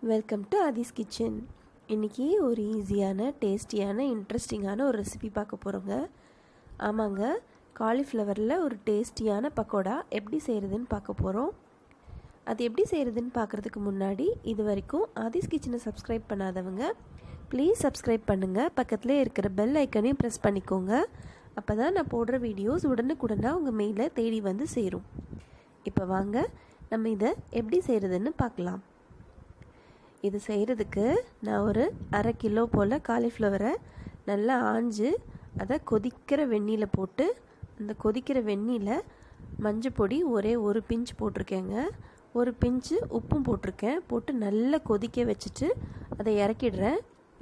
Welcome to Aadhi's kitchen. இன்றைக்கி ஒரு ஈஸியான டேஸ்டியான இன்ட்ரெஸ்டிங்கான ஒரு ரெசிபி பார்க்க போகிறோங்க. ஆமாங்க, காலிஃப்ளவரில் ஒரு டேஸ்டியான பக்கோடா எப்படி செய்கிறதுன்னு பார்க்க போகிறோம். அது எப்படி செய்கிறதுன்னு பார்க்குறதுக்கு முன்னாடி இது வரைக்கும் ஆதிஸ் கிச்சனை சப்ஸ்கிரைப் பண்ணாதவங்க ப்ளீஸ் சப்ஸ்கிரைப் பண்ணுங்கள். பக்கத்தில் இருக்கிற பெல் ஐக்கனையும் ப்ரெஸ் பண்ணிக்கோங்க. அப்போ தான் நான் போடுற வீடியோஸ் உடனுக்குடனாக உங்கள் மெயிலில் தேடி வந்து சேரும். இப்போ வாங்க நம்ம இதை எப்படி செய்கிறதுன்னு பார்க்கலாம். இது செய்கிறதுக்கு நான் ஒரு 1/2 கிலோ போல் காலிஃப்ளவரை நல்லா ஆஞ்சு அதை கொதிக்கிற வெந்நீரில் போட்டு, அந்த கொதிக்கிற வெந்நீரில் மஞ்சள் பொடி ஒரு பிஞ்ச் போட்டிருக்கேங்க, ஒரு பிஞ்சு உப்பும் போட்டிருக்கேன். போட்டு நல்லா கொதிக்க வச்சுட்டு அதை இறக்கிடுறேன்.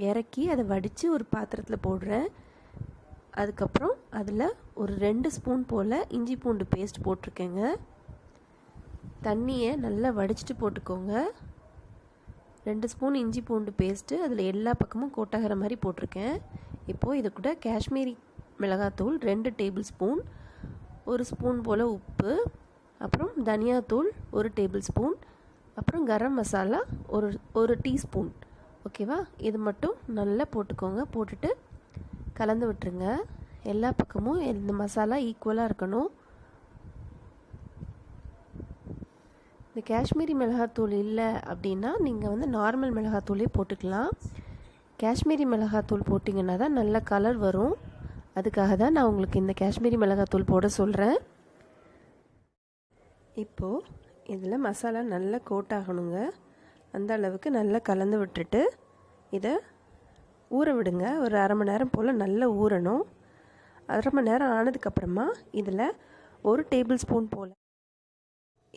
இறக்கி அதை வடித்து ஒரு பாத்திரத்தில் போடுறேன். அதுக்கப்புறம் அதில் ஒரு 2 ஸ்பூன் போல் இஞ்சி பூண்டு பேஸ்ட் போட்டிருக்கேங்க. தண்ணியை நல்லா வடிச்சிட்டு போட்டுக்கோங்க. 2 ஸ்பூன் இஞ்சி பூண்டு பேஸ்ட்டு அதில் எல்லா பக்கமும் கோட்டாகிற மாதிரி போட்டிருக்கேன். இப்போது இது கூட காஷ்மீரி மிளகாத்தூள் 2 டேபிள் ஸ்பூன், 1 ஸ்பூன் போல் உப்பு, அப்புறம் தனியாத்தூள் 1 டேபிள் ஸ்பூன், அப்புறம் கரம் மசாலா ஒரு டீஸ்பூன். ஓகேவா? இது மட்டும் நல்லா போட்டுக்கோங்க. போட்டுட்டு கலந்து விட்டுருங்க. எல்லா பக்கமும் இந்த மசாலா ஈக்குவலாக இருக்கணும். இந்த காஷ்மீரி மிளகாத்தூள் இல்லை அப்படின்னா நீங்கள் நார்மல் மிளகாத்தூளே போட்டுக்கலாம். காஷ்மீரி மிளகாத்தூள் போட்டிங்கன்னா தான் நல்ல கலர் வரும். அதுக்காக தான் நான் உங்களுக்கு இந்த காஷ்மீரி மிளகாத்தூள் போட சொல்கிறேன். இப்போது இதில் மசாலா நல்லா கோட் ஆகணுங்க. அந்த அளவுக்கு நல்லா கலந்து விட்டுட்டு இதை ஊற விடுங்க. ஒரு 1/2 மணி நேரம் போல் நல்லா ஊறணும். 1/2 மணி நேரம் ஆனதுக்கப்புறமா இதில் 1 டேபிள் ஸ்பூன் போல்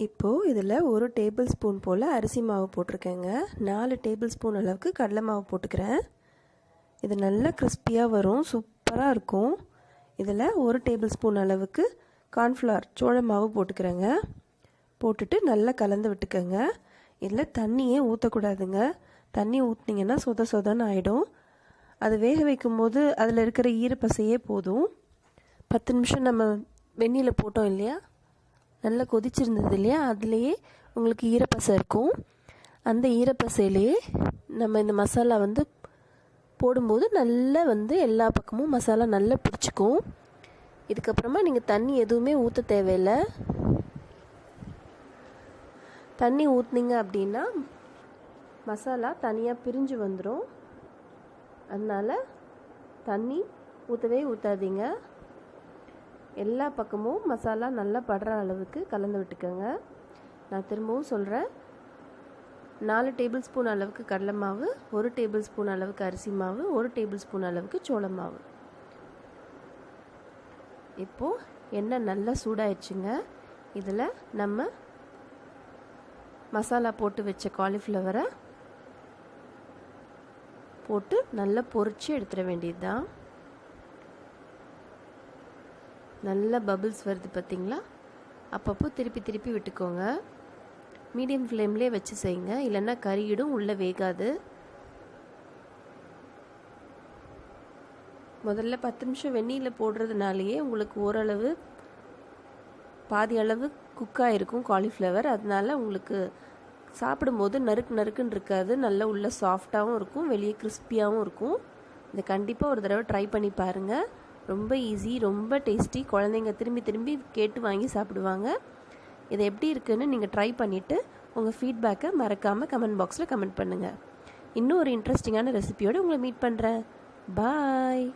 இப்போது இதில் 1 டேபிள் ஸ்பூன் போல் அரிசி மாவு போட்டிருக்கேங்க. 4 டேபிள் ஸ்பூன் அளவுக்கு கடலை மாவு போட்டுக்கிறேன். இது நல்லா கிறிஸ்பியாக வரும், சூப்பராக இருக்கும். இதில் 1 டேபிள் ஸ்பூன் அளவுக்கு கார்ன்ஃப்ளவர் சோள மாவு போட்டுக்கிறேங்க. போட்டுட்டு நல்லா கலந்து விட்டுக்கோங்க. இதில் தண்ணியே ஊற்றக்கூடாதுங்க. தண்ணி ஊற்றினீங்கன்னா சொதன்னு ஆகிடும். அது வேக வைக்கும்போது அதில் இருக்கிற ஈரப்பசையே போதும். 10 நிமிஷம் நம்ம வெந்நீரில் போட்டோம் இல்லையா, நல்லா கொதிச்சிருந்தது இல்லையா, அதுலேயே உங்களுக்கு ஈரப்பசை இருக்கும். அந்த ஈரப்பசையிலேயே நம்ம இந்த மசாலா போடும்போது நல்லா எல்லா பக்கமும் மசாலா நல்லா பிடிச்சிக்கும். இதுக்கப்புறமா நீங்கள் தண்ணி எதுவுமே ஊற்ற தேவையில்லை. தண்ணி ஊற்றுனீங்க அப்படின்னா மசாலா தனியாக பிரிஞ்சு வந்துடும். அதனால் தண்ணி ஊற்றவே ஊற்றாதீங்க. எல்லா பக்கமும் மசாலா நல்லா படுற அளவுக்கு கலந்து விட்டுக்கோங்க. நான் திரும்பவும் சொல்கிறேன், 4 டேபிள் ஸ்பூன் அளவுக்கு கடலை மாவு, 1 டேபிள் ஸ்பூன் அளவுக்கு அரிசி மாவு, 1 டேபிள் ஸ்பூன் அளவுக்கு சோள மாவு. இப்போது எண்ணெய் நல்லா சூடாயிடுச்சுங்க. இதில் நம்ம மசாலா போட்டு வச்ச காலிஃப்ளவரை போட்டு நல்லா பொரிச்சு எடுத்துட வேண்டியது தான். நல்ல பபிள்ஸ் வருது பார்த்திங்களா? அப்பப்போ திருப்பி விட்டுக்கோங்க. மீடியம் ஃப்ளேம்லேயே வச்சு செய்யுங்க, இல்லைன்னா கறியிடும், உள்ளே வேகாது. முதல்ல 10 நிமிஷம் வெந்நீரில் போடுறதுனாலேயே உங்களுக்கு ஓரளவு பாதி அளவு குக்காக இருக்கும் காலிஃப்ளவர். அதனால உங்களுக்கு சாப்பிடும்போது நறுக்குன்னு இருக்காது. நல்லா உள்ள சாஃப்டாகவும் இருக்கும், வெளியே கிறிஸ்பியாகவும் இருக்கும். இதை கண்டிப்பாக ஒரு தடவை ட்ரை பண்ணி பாருங்கள். ரொம்ப ஈஸி, ரொம்ப டேஸ்டி. குழந்தைங்க திரும்பி கேட்டு வாங்கி சாப்பிடுவாங்க. இதை எப்படி இருக்குன்னு நீங்கள் ட்ரை பண்ணிவிட்டு உங்கள் ஃபீட்பேக்கை மறக்காமல் கமெண்ட் பாக்ஸில் கமெண்ட் பண்ணுங்கள். இன்னும் ஒரு இன்ட்ரெஸ்டிங்கான ரெசிபியோடு உங்களை மீட் பண்ணுறேன். பாய்.